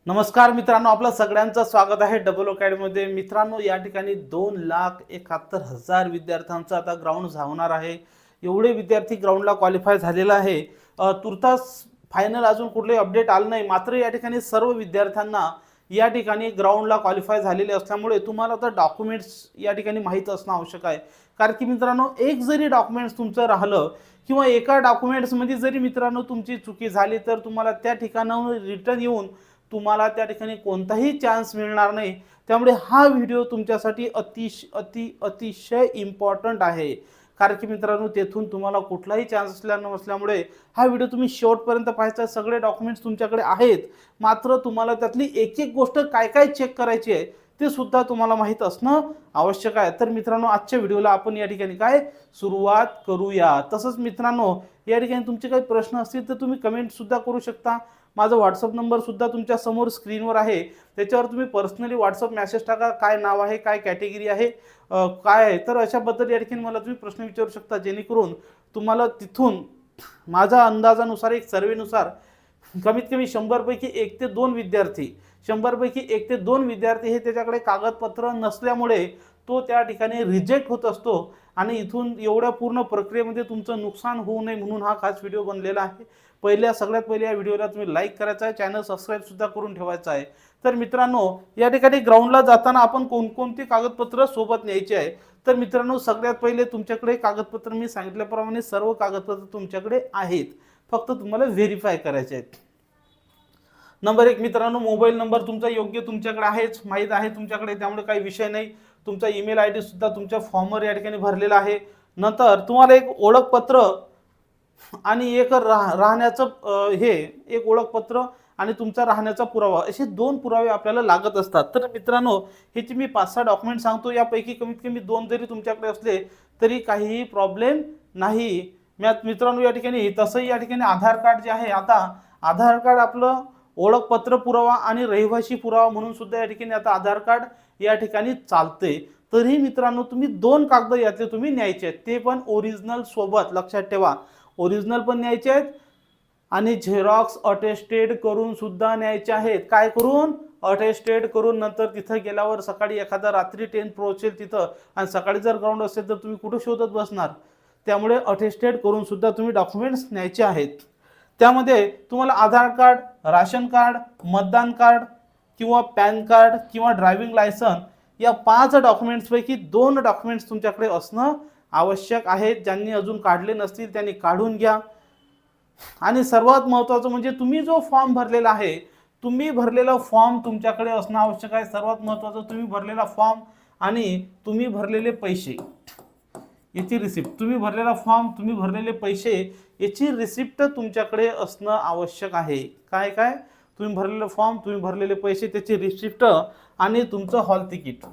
नमस्कार मित्रांनो, आपलं सगळ्यांचं स्वागत आहे डबल अकॅडमीमध्ये। मित्रांनो, या ठिकाणी 2,71,000 विद्यार्थ्यांचा आता ग्राउंड धावणार आहे। एवढे विद्यार्थी ग्राउंडला क्वालिफाय झालेला आहे। तुर्तास फायनल अजून कुठले अपडेट आलं नाही, मात्र या ठिकाणी सर्व विद्यार्थ्यांना या ठिकाणी ग्राउंडला क्वालिफाय झालेले असल्यामुळे तुम्हाला तर डॉक्युमेंट्स या ठिकाणी माहीत असणं आवश्यक आहे। कारण की मित्रांनो, एक जरी डॉक्युमेंट्स तुमचं राहिलं किंवा एका डॉक्युमेंट्समध्ये जरी मित्रांनो तुमची चुकी झाली तर तुम्हाला त्या ठिकाणाहून रिटर्न येऊन तुम्हाला त्या ठिकाणी कोणताही चान्स मिळणार नाही। त्यामुळे हा व्हिडिओ तुमच्यासाठी अतिशय इम्पॉर्टंट आहे। कारण की मित्रांनो, तेथून तुम्हाला कुठलाही चान्स नसल्यामुळे हा व्हिडिओ तुम्ही शेवटपर्यंत पाहायचा। सगळे डॉक्युमेंट्स तुमच्याकडे आहेत, मात्र तुम्हाला त्यातली एक एक गोष्ट काय काय चेक करायची आहे ते सुद्धा तुम्हाला माहीत असणं आवश्यक आहे। तर मित्रांनो, आजच्या व्हिडिओला आपण या ठिकाणी काय सुरुवात करूया। तसंच मित्रांनो, या ठिकाणी तुमचे काही प्रश्न असतील तर तुम्ही कमेंट सुद्धा करू शकता। माझा व्हॉट्सअप नंबर सुद्धा तुमच्या समोर स्क्रीनवर आहे, त्याच्यावर तुम्ही पर्सनली व्हॉट्सअप मेसेज टाका, काय नाव आहे, काय कॅटेगरी आहे, काय आहे, तर अशाबद्दल या ठिकाणी मला तुम्ही प्रश्न विचारू शकता, जेणेकरून तुम्हाला तिथून माझ्या अंदाजानुसार एक सर्वेनुसार कमीत कमी 100 पैकी 1 ते 2 विद्यार्थी 100 पैकी 1 ते 2 विद्यार्थी हे त्याच्याकडे कागदपत्र नसल्यामुळे तो त्या ठिकाणी रिजेक्ट होत असतो। आणि इथून एवढ्या पूर्ण प्रक्रियेमध्ये तुमचं नुकसान होऊ नये म्हणून हा खास व्हिडिओ बनलेला आहे। सगळ्यात पहिले या व्हिडिओला तुम्ही लाईक करायचा आहे, चॅनल सबस्क्राईब सुद्धा करून ठेवायचा आहे। तर मित्रांनो, या ठिकाणी ग्राउंडला जाताना आपण कोणकोणती कागदपत्र सोबत न्यायची आहे। तर मित्रांनो, सगळ्यात पहिले तुमच्याकडे कागदपत्र मी सांगितल्याप्रमाणे सर्व कागदपत्र तुमच्याकडे आहेत, फक्त तुम्हाला व्हेरीफाय करायचे आहेत। नंबर 1 मित्रांनो, मोबाईल नंबर तुमचा योग्य तुमच्याकडे आहेच, माहीत आहे तुमच्याकडे, त्यामुळे काही विषय नाही। तुमचा ईमेल आयडी सुद्धा तुमच्या फॉर्मवर या ठिकाणी भरलेला आहे। नंतर तुम्हाला एक ओळखपत्र आणि एक राहण्याचं एक ओळखपत्र आणि तुमचा राहण्याचा पुरावा, असे 2 पुरावे आपल्याला लागत असतात। तर मित्रांनो, ह्याची मी 5-6 डॉक्युमेंट सांगतो, यापैकी कमीत कमी 2 जरी तुमच्याकडे असले तरी काहीही प्रॉब्लेम नाही। मित्रांनो, या ठिकाणी तसंही या ठिकाणी आधार कार्ड जे आहे, आता आधार कार्ड आपलं ओळखपत्र पुरावा आणि रहिवासी पुरावा म्हणून सुद्धा या ठिकाणी आता आधार कार्ड या ठिकाणी चालते। तरी मित्रांनो, तुम्ही 2 कागद यातले तुम्ही न्यायचे आहेत, ते पण ओरिजिनल सोबत, लक्षात ठेवा। ओरिजिनल पण न्यायचे आहेत आणि झेरॉक्स अटेस्टेड करून सुद्धा न्यायचे आहेत। काय करून? अटेस्टेड करून। नंतर तिथं गेल्यावर सकाळी एखादा रात्री ट्रेन पोहोचेल तिथं आणि सकाळी जर ग्राउंड असेल तर तुम्ही कुठं शोधत बसणार, त्यामुळे अटेस्टेड करून सुद्धा तुम्ही डॉक्युमेंट्स न्यायचे आहेत। त्यामध्ये तुम्हाला आधार कार्ड, राशन कार्ड, मतदान कार्ड किंवा पॅन कार्ड किंवा ड्रायव्हिंग लायसन या 5 डॉक्युमेंट्सपैकी 2 डॉक्युमेंट्स तुमच्याकडे असणं आवश्यक आहे। ज्यांनी अजून काढले नसतील त्यांनी काढून घ्या। आणि सर्वात महत्त्वाचं म्हणजे तुम्ही जो फॉर्म भरलेला आहे, तुम्ही भरलेला फॉर्म तुमच्याकडे असणं आवश्यक आहे। सर्वात महत्त्वाचं तुम्ही भरलेला फॉर्म आणि तुम्ही भरलेले पैसे याची रिसिप्ट, तुम्ही भरलेला फॉर्म, तुम्ही भरलेले पैसे याची रिसिप्ट तुमच्याकडे असणं आवश्यक आहे। काय काय? तुम्ही भरलेला फॉर्म, तुम्ही भरलेले पैसे, त्याची रिसिप्ट आणि तुमचं हॉल तिकीट,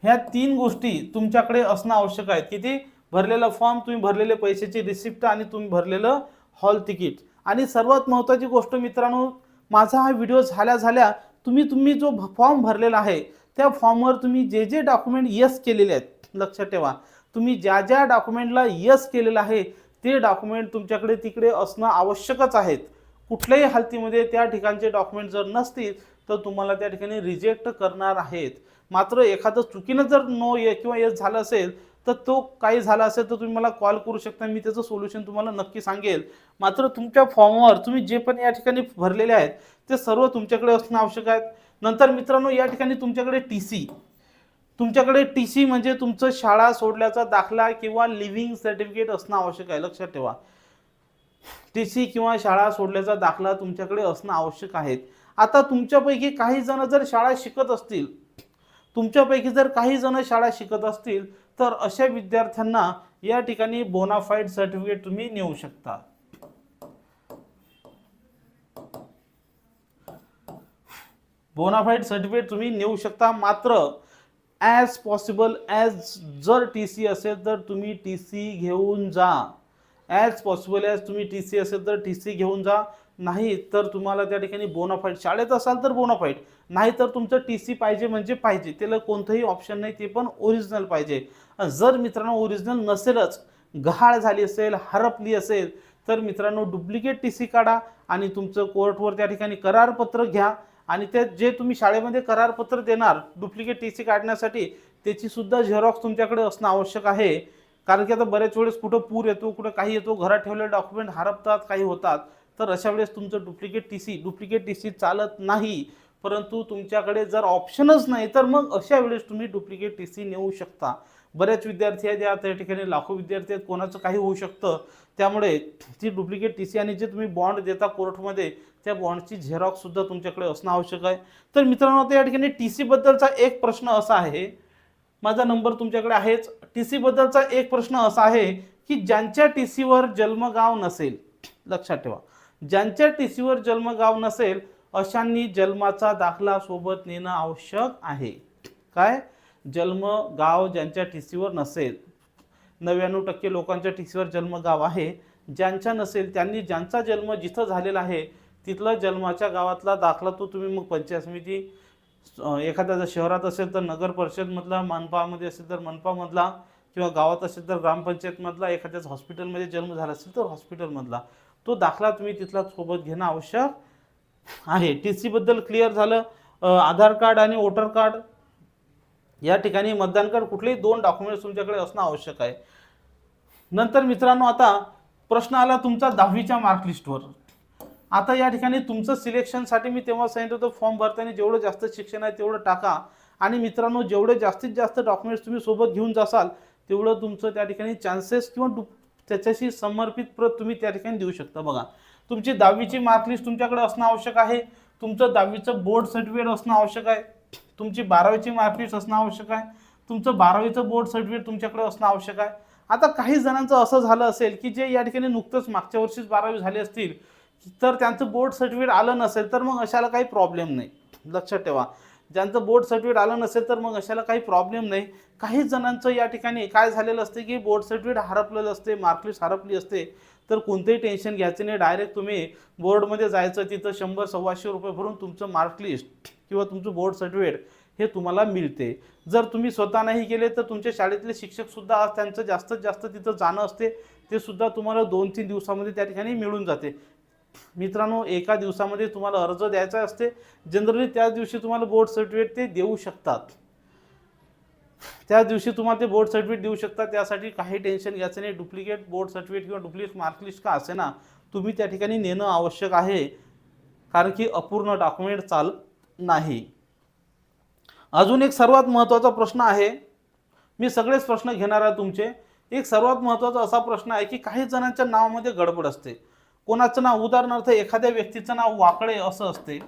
ह्या 3 गोष्टी तुमच्याकडे असणं आवश्यक आहे। किती? भरलेला फॉर्म, तुम्ही भरलेले पैशाची रिसिप्ट आणि तुम्ही भरलेलं हॉल तिकीट। आणि सर्वात महत्त्वाची गोष्ट मित्रांनो, माझा हा व्हिडिओ झाल्या तुम्ही जो फॉर्म भरलेला आहे त्या फॉर्मवर तुम्ही जे जे डॉक्युमेंट यस केलेले आहेत, लक्षात ठेवा, तुम्ही ज्या ज्या डॉक्युमेंटला यस केलेलं आहे ते डॉक्युमेंट तुमच्याकडे तिकडे असणं आवश्यकच आहेत। कुठल्याही हालतीमध्ये त्या ठिकाणचे डॉक्युमेंट जर नसतील तर तुम्हाला त्या ठिकाणी रिजेक्ट करणार आहेत। मात्र एखादं चुकीनं जर नो किंवा यस झालं असेल तर तो काही झाला असेल तर तुम्ही मला कॉल करू शकता, मी त्याचं सोल्युशन तुम्हाला नक्की सांगेल। मात्र तुमच्या फॉर्मवर तुम्ही जे पण या ठिकाणी भरलेले आहेत ते सर्व तुमच्याकडे असणं आवश्यक आहे। नंतर मित्रांनो, या ठिकाणी तुमच्याकडे टीसी म्हणजे तुमचं शाळा सोडल्याचा दाखला किंवा लिव्हिंग सर्टिफिकेट असणं आवश्यक आहे, लक्षात ठेवा। टीसी किंवा शाळा सोडल्याचा दाखला तुमच्याकडे असणं आवश्यक आहे। आता तुमच्यापैकी काही जण जर शाळा शिकत असतील, तर अशा विद्यार्थ्यांना या ठिकाणी बोनाफाईड सर्टिफिकेट तुम्ही नेऊ शकता। बोनाफाईड सर्टिफिकेट तुम्ही नेऊ शकता। मात्र ॲज पॉसिबल जर टीसी असेल तर तुम्ही टीसी घेऊन जा। तुम्ही टीसी असेल तर टीसी घेऊन जा, नाही तर तुम्हाला त्या ठिकाणी बोनाफाईड, शाळेत असाल तर बोनाफाईड, नाही तर तुमचं टीसी पाहिजे म्हणजे पाहिजे, त्याला कोणतंही ऑप्शन नाही, ते पण ओरिजिनल पाहिजे। जर मित्रांनो ओरिजिनल नसेलच, गहाळ झाली असेल, हरपली असेल, तर मित्रांनो डुप्लिकेट टीसी काढा आणि तुमचं कोर्टवर त्या ठिकाणी करारपत्र घ्या आणि ते जे तुम्ही शाळेमध्ये करारपत्र देणार डुप्लिकेट टीसी काढण्यासाठी त्याची सुद्धा झेरॉक्स तुमच्याकडे असणं आवश्यक आहे. कारण की आता बऱ्याच वेळेस कुठं पूर येतो, कुठं काही येतो, घरात ठेवलेले डॉक्युमेंट हरपतात, काही होतात, तर अशा वेळेस तुमचं डुप्लिकेट टीसी चालत नाही. परंतु तुमच्याकडे जर ऑप्शनच नाही तर मग अशा वेळेस तुम्ही डुप्लिकेट टीसी नेऊ शकता. बरेच विद्यार्थी आहेत, त्या ठिकाणी लाखो विद्यार्थी आहेत, कोणाचं काही होऊ शकतं. त्यामुळे ती डुप्लिकेट टीसी आणि जे तुम्ही बॉन्ड देता कोर्टमध्ये त्या बॉन्डची झेरॉक्स सुद्धा तुमच्याकडे असणं आवश्यक आहे. तर मित्रांनो आता या ठिकाणी टीसी बद्दलचा एक प्रश्न असा आहे, माझा नंबर तुमच्याकडे आहेच. टीसी बद्दलचा एक प्रश्न असा आहे की ज्यांच्या टीसीवर जन्मगाव नसेल, लक्षात ठेवा, ज्यांच्या टीसीवर जन्मगाव नसेल अशांनी जन्माचा दाखला सोबत नेणं आवश्यक आहे. काय? जन्म गाव ज्यांच्या टीसीवर नसेल. 99% लोकांच्या टीसीवर जन्मगाव आहे. ज्यांच्या नसेल त्यांनी ज्यांचा जन्म जिथं झालेला आहे तिथला जन्माच्या गावातला दाखला तो तुम्ही मग पंचायत समिती, एखाद्या जर शहरात असेल तर नगर परिषदमधला, मनपामध्ये असेल तर मनपामधला, किंवा गावात असेल तर ग्रामपंचायतमधला, एखाद्याच हॉस्पिटलमध्ये जन्म झाला असेल तर हॉस्पिटलमधला तो दाखला तुम्ही तिथला सोबत घेणं आवश्यक आहे. टीसी बद्दल क्लिअर झालं. आधार कार्ड आणि वोटर कार्ड, या ठिकाणी मतदान कार्ड, कुठलेही 2 डॉक्युमेंट्स तुमच्याकडे असणं आवश्यक आहे. नंतर मित्रांनो आता प्रश्न आला तुमचा 10वीच्या मार्कलिस्टवर. आता या ठिकाणी तुमचं सिलेक्शनसाठी मी तेव्हा सांगितलं होतं फॉर्म भरताना जेवढं जास्त शिक्षण आहे तेवढं टाका. आणि मित्रांनो जेवढे जास्तीत जास्त डॉक्युमेंट्स तुम्ही सोबत घेऊन जासाल तेवढं तुमचं त्या ठिकाणी चान्सेस किंवा त्याच्याशी समर्पित प्रत तुम्ही त्या ठिकाणी देऊ शकता. बघा, तुमची 10वीची मार्कलिस्ट तुमच्याकडे असणं आवश्यक आहे. तुमचं 10वीचं बोर्ड सर्टिफिकेट असणं आवश्यक आहे. तुमची 12वीची मार्कलिस्ट असणं आवश्यक आहे. तुमचं 12वीचं बोर्ड सर्टिफिकेट तुमच्याकडे असणं आवश्यक आहे. आता काही जणांचं असं झालं असेल की जे या ठिकाणी नुकतंच मागच्या वर्षीच 12वी झाले असतील तर त्यांचं बोर्ड सर्टिफिकेट आलं नसेल तर मग अशाला काही प्रॉब्लेम नाही. लक्षात ठेवा, ज्यांचं बोर्ड सर्टिफिकेट आलं नसेल तर मग अशाला काही प्रॉब्लेम नाही. काही जणांचं या ठिकाणी काय झालेलं असते की बोर्ड सर्टिफिकेट हरपलेलं असते, मार्कलिस्ट हरपली असते, तर कोणतेही टेन्शन घ्यायचं नाही. डायरेक्ट तुम्ही बोर्डमध्ये जायचं, तिथं 100-125 रुपये भरून तुमचं मार्कलिस्ट किंवा तुमचं बोर्ड सर्टिफिकेट हे तुम्हाला मिळते. जर तुम्ही स्वतः नाही गेले तर तुमच्या शाळेतले शिक्षकसुद्धा त्यांचं जास्तीत जास्त तिथं जाणं असते, ते सुद्धा तुम्हाला 2-3 दिवसामध्ये त्या ठिकाणी मिळून जाते. मित्रांनो एका दिवसामध्ये तुम्हाला अर्ज द्यायचा असते. जनरली त्याच दिवशी तुम्हाला बोर्ड सर्टिफिकेट ते देऊ शकतात. त्याच दिवशी तुम्हाला ते बोर्ड सर्टिफिकेट देऊ शकतात. त्यासाठी काही टेन्शन घ्यायचं नाही. डुप्लिकेट बोर्ड सर्टिफिकेट किंवा डुप्लिकेट मार्कलिस्ट का असे ना तुम्ही त्या ठिकाणी नेणं आवश्यक आहे, कारण की अपूर्ण डॉक्युमेंट चालत नाही. अजून एक सर्वात महत्त्वाचा प्रश्न आहे, मी सगळेच प्रश्न घेणार आहे तुमचे. एक सर्वात महत्त्वाचा असा प्रश्न आहे की काही जणांच्या नावामध्ये गडबड असते. कोणाचं नाव, उदाहरणार्थ एखाद्या व्यक्तीचं नाव वाकळे असं असते,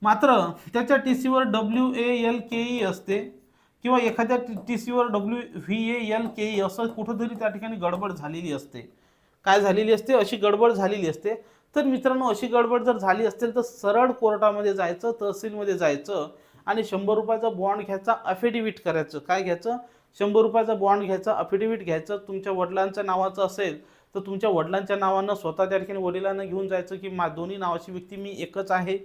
मात्र त्याच्या टीसीवर WALKE असते, किंवा एखाद्या टीसीवर WVALKE असं कुठंतरी त्या ठिकाणी गडबड झालेली असते. काय झालेली असते? अशी गडबड झालेली असते. तर मित्रांनो अशी गडबड जर झाली असेल तर सरळ कोर्टामध्ये जायचं, तहसीलमध्ये जायचं आणि 100 रुपयाचा बॉन्ड घ्यायचा, अफिडेविट करायचं. काय घ्यायचं? 100 रुपयाचा बॉन्ड घ्यायचा, अफिडेविट घ्यायचं. तुमच्या वडिलांच्या नावाचं असेल तर तुमच्या वडिलांच्या नावानं स्वतः त्या ठिकाणी वडिलांना घेऊन जायचं की दोन्ही नावाची व्यक्ती मी एकच आहे.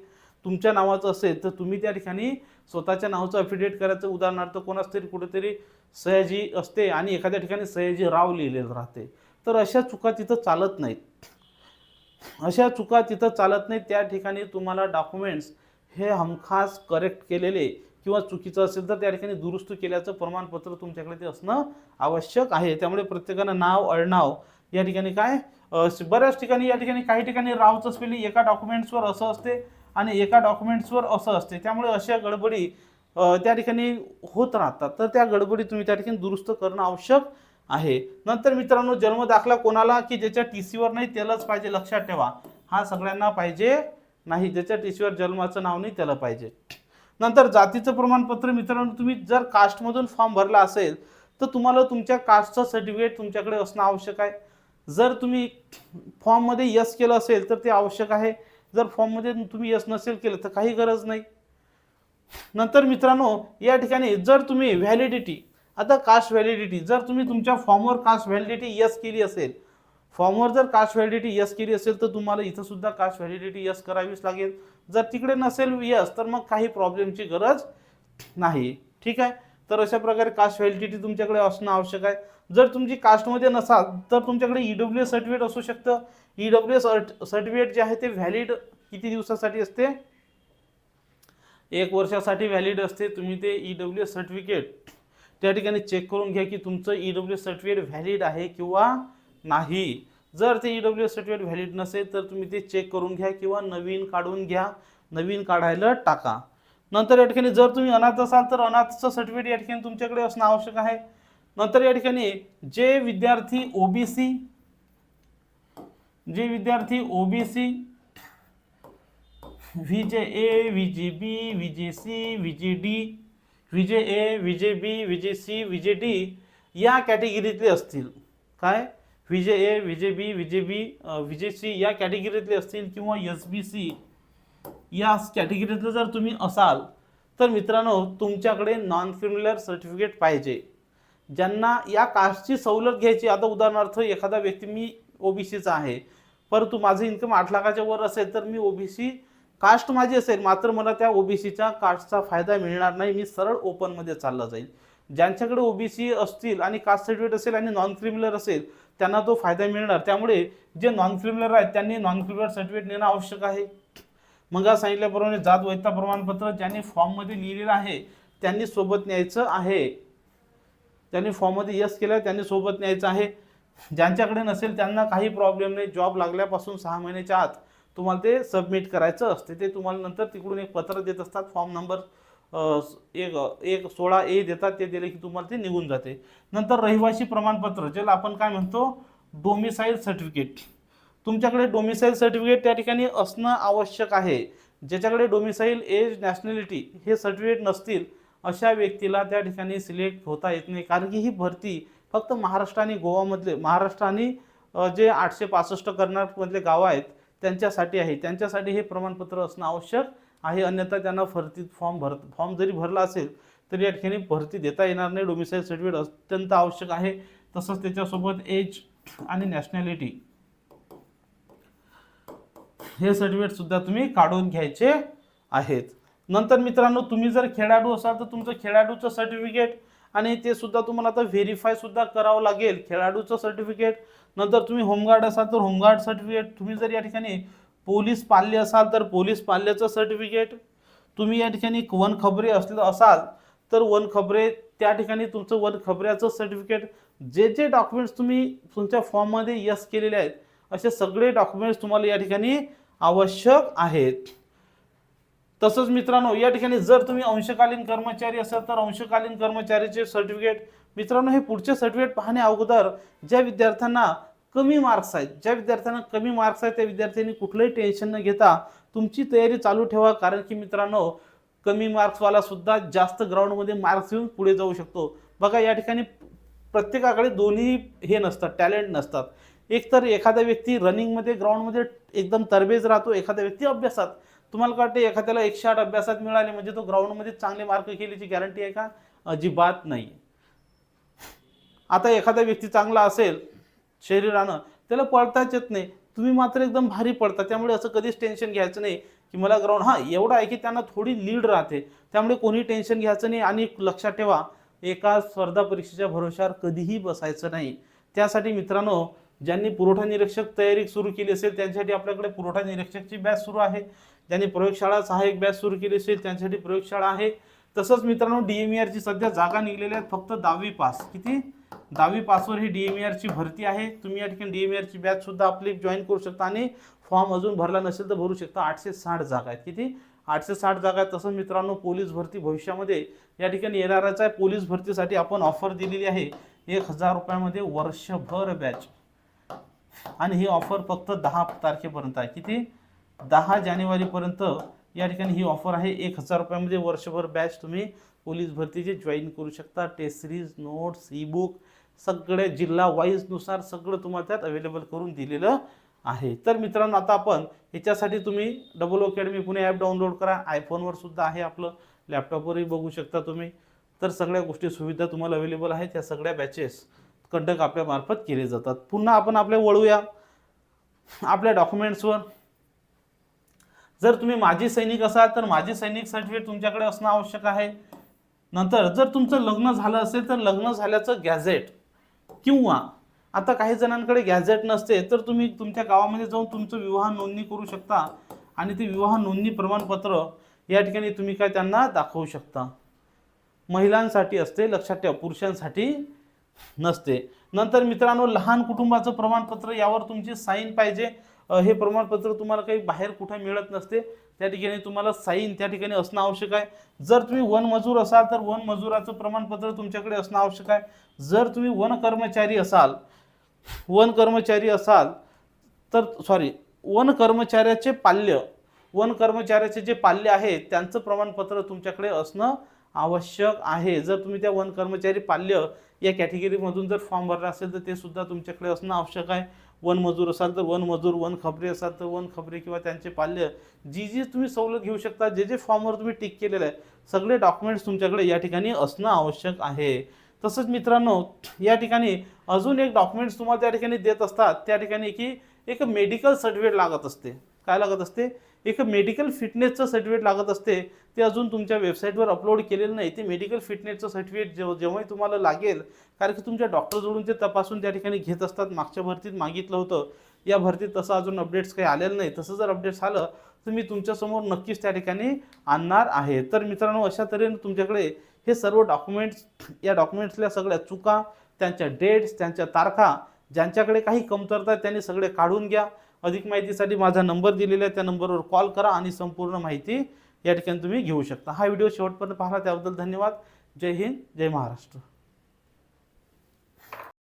तुमच्या नावाचं असेल तर तुम्ही त्या ठिकाणी स्वतःच्या नावाचं अफिडेविट करायचं. उदाहरणार्थ कोणाच तरी कुठेतरी सयाजी असते आणि एखाद्या ठिकाणी सयाजी राव लिहिलेलं राहते, तर अशा चुका तिथं चालत नाहीत. अशा चुका तिथं चालत नाहीत. त्या ठिकाणी तुम्हाला डॉक्युमेंट्स हे हमखास करेक्ट केलेले किंवा चुकीचं असेल तर त्या ठिकाणी दुरुस्त केल्याचं प्रमाणपत्र तुमच्याकडे ते असणं आवश्यक आहे. त्यामुळे प्रत्येकानं नाव, अडनाव या ठिकाणी काय बऱ्याच ठिकाणी या ठिकाणी काही ठिकाणी रावचं स्पेलिंग एका डॉक्युमेंट्सवर असं असते आणि एका डॉक्युमेंट्सवर असं असते. त्यामुळे अशा गडबडी त्या ठिकाणी होत राहतात. तर त्या गडबडी तुम्ही त्या ठिकाणी दुरुस्त करणं आवश्यक आहे. नंतर मित्रांनो जन्म दाखला कोणाला की ज्याच्या टीसीवर नाही त्यालाच पाहिजे. लक्षात ठेवा, हा सगळ्यांना पाहिजे नाही. ज्याच्या टीसीवर जन्माचं नाव नाही त्याला पाहिजे. नंतर जातीचं प्रमाणपत्र. मित्रांनो तुम्ही जर कास्टमधून फॉर्म भरला असेल तर तुम्हाला तुमच्या कास्टचं सर्टिफिकेट तुमच्याकडे असणं आवश्यक आहे. जर तुम्ही फॉर्ममध्ये यस केलं असेल तर ते आवश्यक आहे. जर फॉर्ममध्ये तुम्ही यस नसेल केलं तर काही गरज नाही. नंतर मित्रांनो या ठिकाणी जर तुम्ही व्हॅलिडिटी, आता कास्ट व्हॅलिडिटी, जर तुम्ही तुमच्या फॉर्मवर कास्ट व्हॅलिडिटी यस केली असेल, फॉर्मवर जर कास्ट व्हॅलिडिटी यस केली असेल तर तुम्हाला इथं सुद्धा कास्ट व्हॅलिडिटी यस करावीच लागेल. जर तिकडे नसेल यस तर मग काही प्रॉब्लेमची गरज नाही. ठीक आहे. तर अशा प्रकारे कास्ट व्हॅलिडिटी तुमच्याकडे असणं आवश्यक आहे. जर तुमची कास्टमध्ये नसाल तर तुमच्याकडे ईडब्ल्यूएस सर्टिफिकेट असू शकतं. ईडब्ल्यूएस सर्टिफिकेट जे आहे ते व्हॅलिड किती दिवसासाठी असते? 1 वर्षासाठी व्हॅलिड असते. तुम्ही ते ईडब्ल्यूएस सर्टिफिकेट त्या ठिकाणी चेक करून घ्या की तुमचं ईडब्ल्यूएस सर्टिफिकेट व्हॅलिड आहे किंवा नाही. जर ते ईडब्ल्यूएस सर्टिफिकेट व्हॅलिड नसेल तर तुम्ही ते चेक करून घ्या किंवा नवीन काढून घ्या, नवीन काढायला टाका. नंतर या ठिकाणी जर तुम्ही अनाथ असाल तर अनाथचं सर्टिफिकेट या ठिकाणी तुमच्याकडे असणं आवश्यक आहे. नंतर या ठिकाणी जे विद्यार्थी OBC VJA, VJB, VJC, VJD, VJA, VJB, VJC, VJD या कॅटेगरीतले असतील. काय? VJA, VJB, VJB, VJC या कॅटेगरीतले असतील किंवा SBC या कॅटेगरीतले जर तुम्ही असाल तर मित्रांनो तुमच्याकडे नॉन क्रिमिनल सर्टिफिकेट पाहिजे. ज्यांना या कास्टची सवलत घ्यायची, आता उदाहरणार्थ एखादा व्यक्ती मी ओबीसीचा आहे परंतु माझं इन्कम 8 लाखाच्या वर असेल तर मी ओबीसी कास्ट माझी असेल मात्र मला त्या ओबीसीच्या कास्टचा फायदा मिळणार नाही, मी सरळ ओपनमध्ये चालला जाईल. ज्यांच्याकडे ओबीसी असतील आणि कास्ट सर्टिफिकेट असेल आणि नॉन क्रिमिनल असेल त्यांना तो फायदा मिळणार. त्यामुळे जे नॉन क्रिमिनल आहेत त्यांनी नॉन क्रिमिनल सर्टिफिकेट नेणं आवश्यक आहे. मग सांगितल्याप्रमाणे जात वैधता प्रमाणपत्र ज्यांनी फॉर्ममध्ये लिहिलेलं आहे त्यांनी सोबत न्यायचं आहे. त्यांनी फॉर्ममध्ये यस केलं त्यांनी सोबत न्यायचं आहे. ज्यांच्याकडे नसेल त्यांना काही प्रॉब्लेम नाही. जॉब लागल्यापासून 6 महिन्याच्या आत तुम्हाला ते सबमिट करायचं असते. ते तुम्हाला नंतर तिकडून एक पत्र देत असतात, फॉर्म नंबर 16A देतात. ते दिले की तुम्हाला ते निघून जाते. नंतर रहिवासी प्रमाणपत्र ज्याला आपण काय म्हणतो डोमिसाईल सर्टिफिकेट. तुमच्याकडे डोमिसाईल सर्टिफिकेट त्या ठिकाणी असणं आवश्यक आहे. ज्याच्याकडे डोमिसाईल, एज, नॅशनॅलिटी हे सर्टिफिकेट नसतील अशा व्यक्तीला त्या ठिकाणी सिलेक्ट होता येत नाही. कारण की ही भरती फक्त महाराष्ट्र आणि गोवामधले, महाराष्ट्र आणि जे 865 कर्नाटकमधले गावं आहेत त्यांच्यासाठी आहे. त्यांच्यासाठी हे प्रमाणपत्र असणं आवश्यक आहे. अन्यथा त्यांना भरती फॉर्म जरी भरला असेल तरी या ठिकाणी भरती देता येणार नाही. डोमिसाईल सर्टिफिकेट अत्यंत आवश्यक आहे. तसंच त्याच्यासोबत एज आणि नॅशनॅलिटी हे सर्टिफिकेट सुद्धा तुम्ही काढून घ्यायचे आहेत. नंतर मित्रांनो तुम्ही जर खेळाडू असाल तर तुमचं खेळाडूचं सर्टिफिकेट आणि ते सुद्धा तुम्हाला आता व्हेरीफाय सुद्धा करावं लागेल, खेळाडूचं सर्टिफिकेट. नंतर तुम्ही होमगार्ड असाल तर होमगार्ड सर्टिफिकेट. तुम्ही जर या ठिकाणी पोलीस पाल्य असाल तर पोलीस पाल्याचं सर्टिफिकेट. तुम्ही या ठिकाणी वनखबरे असाल तर वनखबरे त्या ठिकाणी तुमचं वनखबऱ्याचं सर्टिफिकेट. जे डॉक्युमेंट्स तुम्ही तुमच्या फॉर्ममध्ये यस केलेले आहेत असे सगळे डॉक्युमेंट्स तुम्हाला या ठिकाणी आवश्यक आहेत. तसंच मित्रांनो या ठिकाणी जर तुम्ही अंशकालीन कर्मचारी असाल तर अंशकालीन कर्मचारीचे सर्टिफिकेट. मित्रांनो हे पुढचे सर्टिफिकेट पाहण्या अगोदर ज्या विद्यार्थ्यांना कमी मार्क्स आहेत त्या विद्यार्थ्यांनी कुठलंही टेन्शन न घेता तुमची तयारी चालू ठेवा. कारण की मित्रांनो कमी मार्क्सवाला सुद्धा जास्त ग्राउंडमध्ये मार्क्स येऊन पुढे जाऊ शकतो. बघा या ठिकाणी प्रत्येकाकडे दोन्ही हे नसतात, टॅलेंट नसतात. एक तर एखादा व्यक्ती रनिंगमध्ये ग्राउंडमध्ये एकदम तरबेज राहतो, एखादा व्यक्ती अभ्यासात. तुम्हाला काय वाटतं एखाद्याला 108 अभ्यासात मिळाले म्हणजे तो ग्राउंडमध्ये चांगले मार्क केल्याची गॅरंटी आहे का? अजिबात नाही. आता एखादा व्यक्ती चांगला असेल शरीरानं त्याला पळताच येत नाही, तुम्ही मात्र एकदम भारी पळता. त्यामुळे असं कधीच टेन्शन घ्यायचं नाही की मला ग्राउंड एवढं आहे की त्यांना थोडी लीड राहते. त्यामुळे कोणी टेन्शन घ्यायचं नाही. आणि लक्षात ठेवा एका स्पर्धा परीक्षेच्या भरोश्यावर कधीही बसायचं नाही. त्यासाठी मित्रांनो ज्यांनी पुरवठा निरीक्षक तयारी सुरू केली असेल त्यांच्यासाठी आपल्याकडे पुरवठा निरीक्षकची बॅच सुरू आहे. ज्यांनी प्रयोगशाळा सहाय्यक बॅच सुरू केली असेल त्यांच्यासाठी प्रयोगशाळा आहे. तसंच मित्रांनो DMERची सध्या जागा निघलेल्या आहेत फक्त 10वी पास. किती? 10वी पासवर ही DMERची भरती आहे. तुम्ही या ठिकाणी DMERची बॅच सुद्धा आपली जॉईन करू शकता आणि फॉर्म अजून भरला नसेल तर भरू शकता. 860 जागा आहेत. किती? 860 जागा आहेत. तसंच मित्रांनो पोलीस भरती भविष्यामध्ये या ठिकाणी येणारच आहे. पोलीस भरतीसाठी आपण ऑफर दिलेली आहे 1000 रुपयामध्ये वर्षभर बॅच. आणि ही ऑफर फक्त 10 तारखेपर्यंत आहे. किती? 10 जानेवारीपर्यंत या ठिकाणी ही ऑफर आहे. 1000 रुपयामध्ये वर्षभर बॅच तुम्ही पोलीस भरतीचे जॉईन करू शकता. Test series, notes, e book सगळे जिल्हा वाईज नुसार सगळं तुम्हाला त्यात अवेलेबल करून दिलेलं आहे. तर मित्रांनो आता आपण ह्याच्यासाठी तुम्ही double academy Pune app download करा. आयफोनवर सुद्धा आहे आपलं, लॅपटॉपवरही बघू शकता तुम्ही. तर सगळ्या गोष्टी सुविधा तुम्हाला अवेलेबल आहेत. त्या सगळ्या बॅचेस कंडक्ट आपल्या मार्फत केले जातात. पुन्हा आपण आपल्या वळूया आपल्या डॉक्युमेंट्सवर. जर तुम्ही माजी सैनिक असाल तर माजी सैनिक सर्टिफिकेट तुमच्याकडे असणं आवश्यक आहे. नंतर जर तुमचं लग्न झालं असेल तर लग्न झाल्याचं गॅझेट किंवा आता काही जणांकडे गॅझेट नसते तर तुम्ही तुमच्या गावामध्ये जाऊन तुमचं विवाह नोंदणी करू शकता आणि ते विवाह नोंदणी प्रमाणपत्र या ठिकाणी तुम्ही काय त्यांना दाखवू शकता. महिलांसाठी असते, लक्षात ठेवा, पुरुषांसाठी नसते. नंतर मित्रांनो, लहान कुटुंबाचं प्रमाणपत्र, यावर तुमची साईन पाहिजे. हे प्रमाणपत्र तुम्हाला काही बाहेर कुठे मिळत नसते, त्या ठिकाणी तुम्हाला साईन त्या ठिकाणी असणं आवश्यक आहे. जर तुम्ही वनमजूर असाल तर वन मजुराचं प्रमाणपत्र तुमच्याकडे असणं आवश्यक आहे. जर तुम्ही वन कर्मचारी असाल तर वन कर्मचाऱ्याचे जे पाल्य आहे त्यांचं प्रमाणपत्र तुमच्याकडे असणं आवश्यक आहे. जर तुम्ही त्या वन कर्मचारी पाल्य या कॅटेगरीमधून जर फॉर्म भरला असेल तर ते सुद्धा तुमच्याकडे असणं आवश्यक आहे. वन मजूर असाल तर वन मजूर, वन खबरे असाल तर वन खबरे किंवा त्यांचे पाल्य, जी तुम्ही सवलत घेऊ शकता, जे फॉर्मवर तुम्ही टिक केलेलं आहे, सगळे डॉक्युमेंट्स तुमच्याकडे या ठिकाणी असणं आवश्यक आहे. तसंच मित्रांनो, या ठिकाणी अजून एक डॉक्युमेंट्स तुम्हाला त्या ठिकाणी देत असतात, त्या ठिकाणी की एक मेडिकल सर्टिफिकेट लागत असते. काय लागत असते? एक मेडिकल फिटनेसचं सर्टिफिकेट लागत असते. ते अजून तुमच्या वेबसाईटवर अपलोड केलेलं नाही. ते मेडिकल फिटनेसचं सर्टिफिकेट जेव्हाही तुम्हाला लागेल, कारण की तुमच्या डॉक्टरजवळून ते तपासून त्या ठिकाणी घेत असतात. मागच्या भरतीत मागितलं होतं, या भरतीत तसं अजून अपडेट्स काही आलेलं नाही. तसं जर अपडेट्स आलं तर मी तुमच्यासमोर नक्कीच त्या ठिकाणी आणणार आहे. तर मित्रांनो, अशा तऱ्हेने तुमच्याकडे हे सर्व डॉक्युमेंट्स, या डॉक्युमेंट्सल्या सगळ्या चुका, त्यांच्या डेट्स, त्यांच्या तारखा, ज्यांच्याकडे काही कमतरता आहेत त्यांनी सगळे काढून घ्या. अधिक माहितीसाठी माझा नंबर दिलेला आहे, त्या नंबरवर कॉल करा आणि संपूर्ण माहिती या ठिकाणी तुम्ही घेऊ शकता. हा व्हिडिओ शेवटपर्यंत पाहिला त्याबद्दल धन्यवाद. जय हिंद, जय महाराष्ट्र.